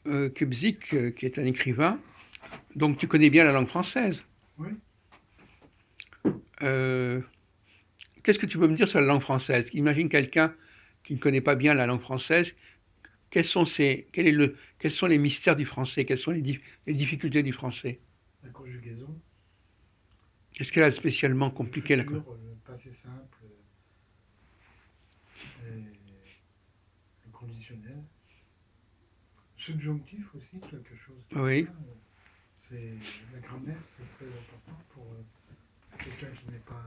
Kubzik, qui est un écrivain, donc tu connais bien la langue française. Oui, Euh, Qu'est-ce que tu peux me dire sur la langue française? Imagine quelqu'un qui ne connaît pas bien la langue française. Quels sont les mystères du français? Quelles sont les difficultés du français? la conjugaison, Qu'est-ce qu'elle a de spécialement le compliqué là? futur, le passé simple, et le conditionnel. Subjonctif aussi, quelque chose comme ça. Oui. C'est la grammaire, c'est très important pour quelqu'un qui n'est pas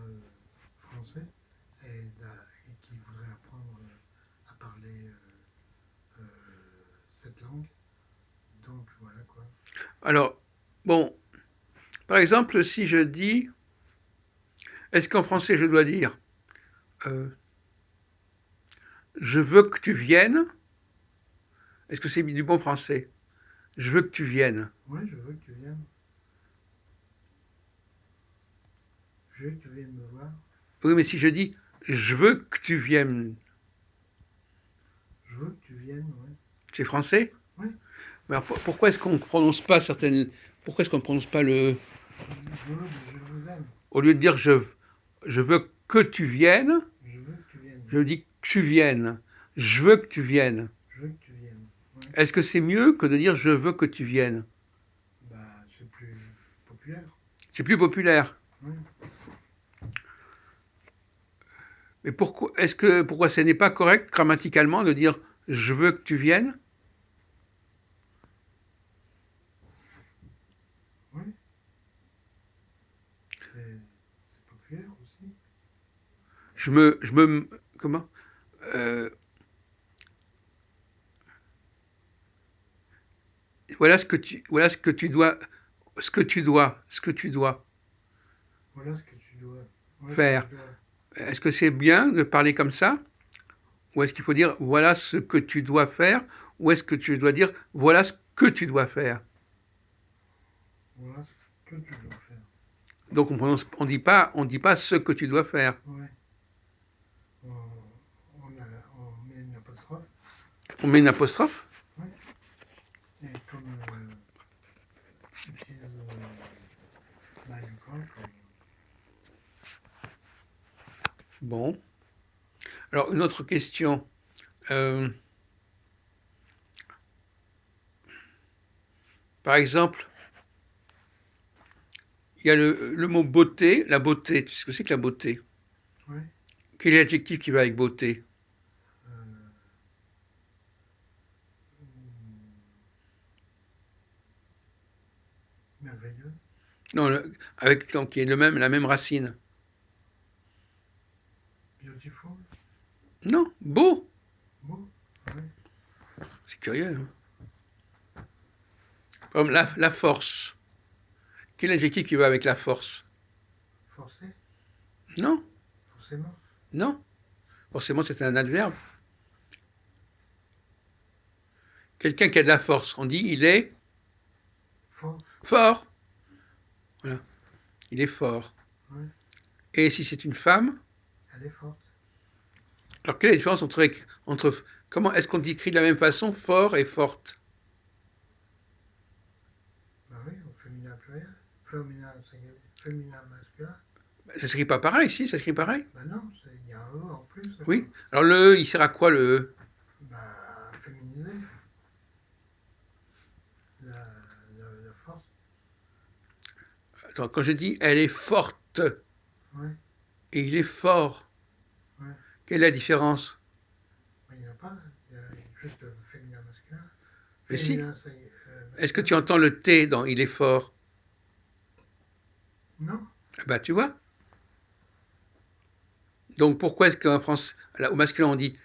français et qui voudrait apprendre à parler cette langue. Donc voilà quoi. Alors, bon, par exemple, si je dis, est-ce qu'en français je dois dire, euh, je veux que tu viennes? Est-ce que c'est du bon français? Je veux que tu viennes. Oui, je veux que tu viennes. Je veux que tu viennes me voir. Oui, mais si je dis, je veux que tu viennes, Je veux que tu viennes, oui. c'est français? Oui, Mais alors, pourquoi est-ce qu'on ne prononce pas certaines, pourquoi est-ce qu'on ne prononce pas le, je veux, je vous aime. au lieu de dire je veux que tu viennes, Je veux que tu viennes. je dis que tu viennes. Je veux que tu viennes. Je veux que tu viennes. Oui. Est-ce que c'est mieux que de dire je veux que tu viennes? Bah, c'est plus populaire. C'est plus populaire. Oui. Mais pourquoi ce n'est pas correct grammaticalement de dire je veux que tu viennes? Oui, c'est populaire aussi. Je me, comment? Euh, voilà ce que tu dois, ce que tu dois Voilà ce que tu dois. Voilà ce que faire. je dois. Est-ce que c'est bien de parler comme ça? Ou est-ce qu'il faut dire voilà ce que tu dois faire? Ou est-ce que tu dois dire voilà ce que tu dois faire? Voilà ce que tu dois faire. Donc on dit pas ce que tu dois faire. Ouais. On, on met une apostrophe. On met une apostrophe. Ouais. Et comme it is nine o'clock. Bon. Alors une autre question. Euh, Par exemple, il y a le mot beauté, la beauté. Tu sais ce que c'est que la beauté? Ouais. Quel est l'adjectif qui va avec beauté? Euh, merveilleux. Non, avec donc, qui est la même racine. Beautiful. Non, beau. Beau. Ouais. C'est curieux. Hein. Comme la force. Quel est l'adjectif qui va avec la force? Forcé. Non, Forcément. non. Forcément, c'est un adverbe. Quelqu'un qui a de la force, on dit il est Fort. fort. Voilà, il est fort. Ouais. Et si c'est une femme, Elle est forte. alors quelle est la différence entre comment est-ce qu'on écrit de la même façon fort et forte? Bah oui, au féminin pluriel. Féminin singulier. Féminin masculin. Ça s'écrit pas pareil, si, ça s'écrit pareil. Bah non, il y a un E en plus. Oui. Alors le E, il sert à quoi le E? Bah, féminisé. La, la force. Attends, quand je dis elle est forte Ouais. et il est fort, Ouais. quelle est la différence? Bah, il n'y en a pas. Il y a juste féminin masculin. Mais si. Féminin Est-ce que masculin. tu entends le T dans il est fort? Non. Ah bah tu vois. Donc pourquoi est-ce qu'en France, là, au masculin on dit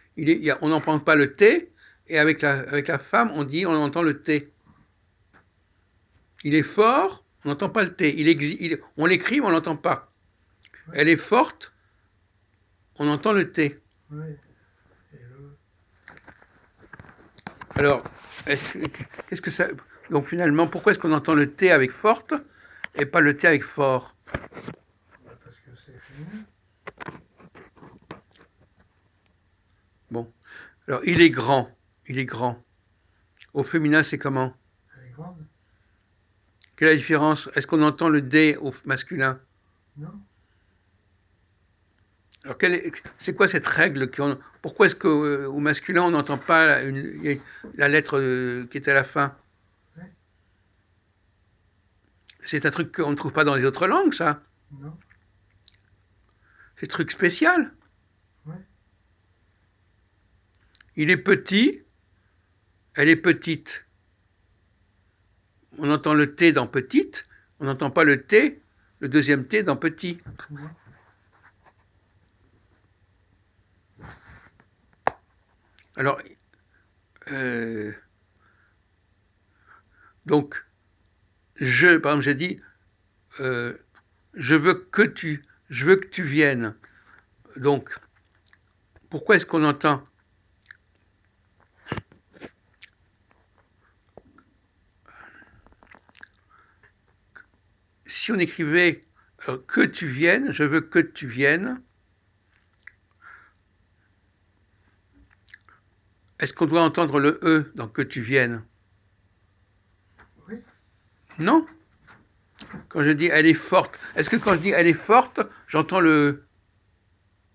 on n'entend pas le T et avec la femme on entend le T. Il est fort, on n'entend pas le T. On l'écrit mais on l'entend pas. Ouais. Elle est forte, on entend le T. Ouais. Et le. Alors, qu'est-ce que ça. Donc finalement, pourquoi est-ce qu'on entend le T avec forte et pas le T avec fort? Bah, parce que c'est féminin. Bon. Alors, il est grand. Il est grand. Au féminin, c'est comment? Elle est grande? Quelle est la différence? Est-ce qu'on entend le D au masculin? Non? Alors, c'est quoi cette règle pourquoi est-ce qu'au masculin, on n'entend pas la lettre qui est à la fin? Ouais? C'est un truc qu'on ne trouve pas dans les autres langues, ça. Non? C'est un truc spécial. Ouais? Il est petit, elle est petite. On entend le T dans petite, on n'entend pas le T, le deuxième T dans petit. Non? Alors, euh, donc, par exemple, j'ai dit, euh, je veux que tu viennes. Donc, pourquoi est-ce qu'on entend si on écrivait que tu viennes, je veux que tu viennes, est-ce qu'on doit entendre le E dans que tu viennes? Oui? Non. Quand je dis elle est forte, est-ce que quand je dis elle est forte, j'entends le E?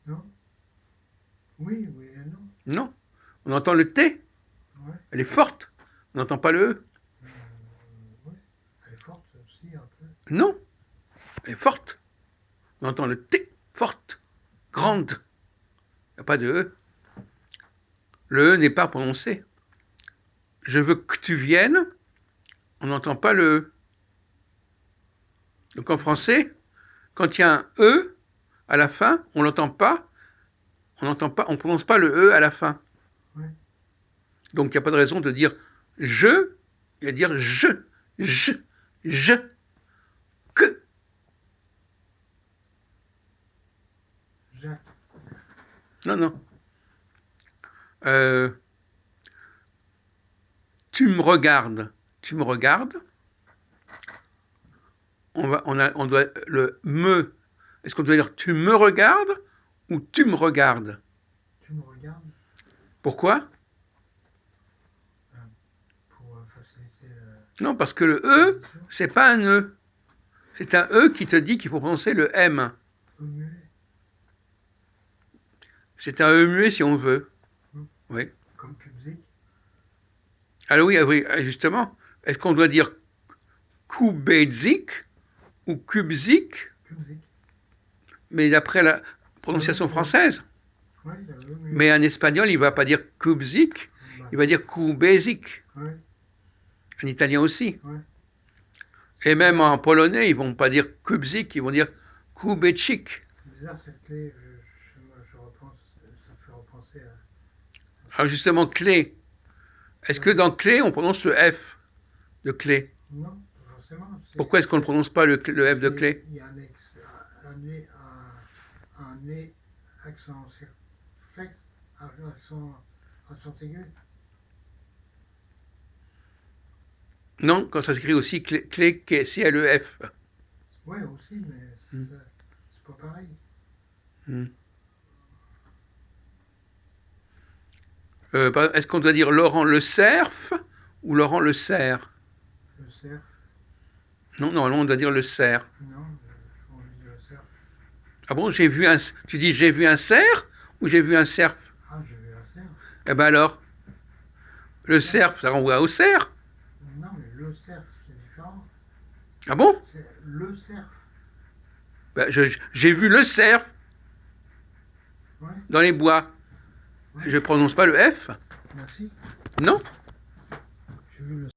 Non? Oui, oui et non. Non. On entend le T, Ouais? elle est forte. On n'entend pas le E. Oui. Elle est forte aussi, un peu. Non. Elle est forte. On entend le T, forte, grande. Il n'y a pas de E. Le E n'est pas prononcé. Je veux que tu viennes, on n'entend pas le E. Donc en français, quand il y a un E à la fin, on l'entend pas, on n'entend pas, on prononce pas le E à la fin. Ouais? Donc il n'y a pas de raison de dire je, et de dire je, que. Jacques? Non, non. Euh, tu me regardes. On doit le me. Est-ce qu'on doit dire tu me regardes ou tu me regardes? Tu me regardes? Pourquoi? Pour faciliter Non, parce que le E, l'édition. c'est pas un E. C'est un E qui te dit qu'il faut prononcer le M. Muet? C'est un E muet si on veut. Oui. Comme Kubzik? Alors oui, oui, justement. Est-ce qu'on doit dire kubedzik ou kubzik, Kubzik? mais d'après la prononciation française? Oui, il y a le muet. Mais en espagnol, il ne va pas dire kubzik, Bah, il va dire kubezik. ouais, En italien aussi. ouais. Et même en polonais, ils ne vont pas dire kubzik, ils vont dire kubecik. C'est bizarre cette clé, je repense, ça me fait repenser à. Alors justement, clé. Est-ce que dans clé, on prononce le F de clé? Non, pas forcément. Pourquoi est-ce qu'on ne prononce pas le F de clé? Il y a un nez accent circonflexe, accent aigu. Non, quand ça s'écrit aussi clé, C-L-E-F. Ouais, aussi, mais c'est pas pareil. Hmm. Est-ce qu'on doit dire Laurent le cerf ou Laurent le cerf? Le cerf, Non, normalement on doit dire le cerf. non, on dit le cerf. Ah bon, tu dis j'ai vu un cerf ou j'ai vu un cerf? Ah, j'ai vu un cerf. Eh ben alors, le cerf, ça renvoie au cerf. Non, mais le cerf, c'est différent. Ah bon? C'est le cerf. Ben, j'ai vu le cerf Ouais, dans les bois. ouais. Je prononce pas le F. Merci. Non? J'ai vu le